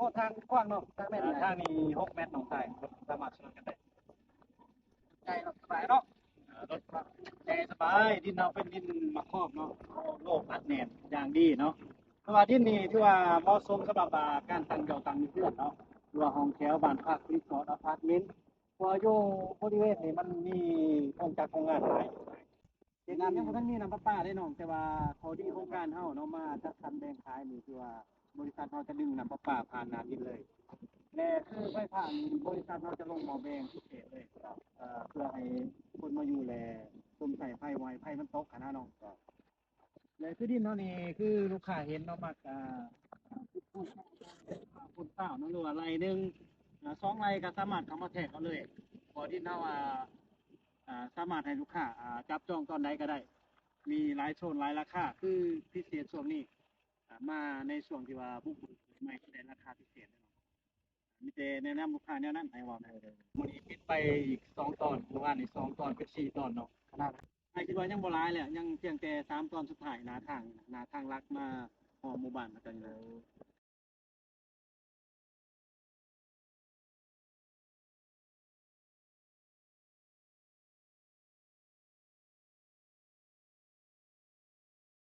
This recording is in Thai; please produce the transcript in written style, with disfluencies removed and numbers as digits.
อ้ทางกว้างเนาะทางแม่นทางนี้6 เมตรน้องชายสามารถสวนกันได้ใจเนาะสบายเนาะรถใจสบายดินเราเป็นดินมะคอบเนาะโลกอัดแน่นอย่างดีเนาะเพราะว่าดินนี่ที่ว่าเหมาะสมสำหรับการตั้งเจ้าตั้งเพื่อนเนาะหรือว่าห้องแถวบ้านพักรีสอร์ทอพาร์ตเมนต์เพราะอยู่บริเวณนี้มันมีโครงการโครงงานหลายเฮ็ดงานยังบ่ทันมีน้ำประปาได้น้องแต่ว่าข้อดีโครงการเฮาเนาะมาจัดสรรแบ่งขายนี่คือว่าบริษัทเฮาจะดึงน้ำประปาผ่านหน้าดินเลย และคือไฟผ่านบริษัทเราจะลงหม้อแบงพิเศษเลยเพื่อให้คนมาอยู่แลต้มใส่ไฟไว้ไฟมันตกขนาดน้องก็และคือดินเท่านี้คือลูกค้าเห็นเนาะมักคุณเต้าเนาะหรือว่าไรหนึ่ง2 ไรก็สามารถเข้ามาแทกเอาเลยพอดินเท่าสามารถให้ลูกค้าจับจองตอนใดก็ได้มีหลายโซนหลายราคาคือพิเศษช่วงนี้มาในช่วงที่ว่าบุกเบิกใหม่ได้ราคาพิเศษ มีแต่แนะนำลูกค้าแนวนั้นให้เว้าได้มื้อนี้ปิดไปอีก2 ตอนเมื่อวานนี้2 ตอนเป็น4 ตอนเนาะขนาดอ้ายคิดว่ายังบ่หลายแหละยังเพียงแต่3 ตอนสุดท้ายหน้าทางหลักมาฮอดหมู่บ้านแล้วกันอยู่นะ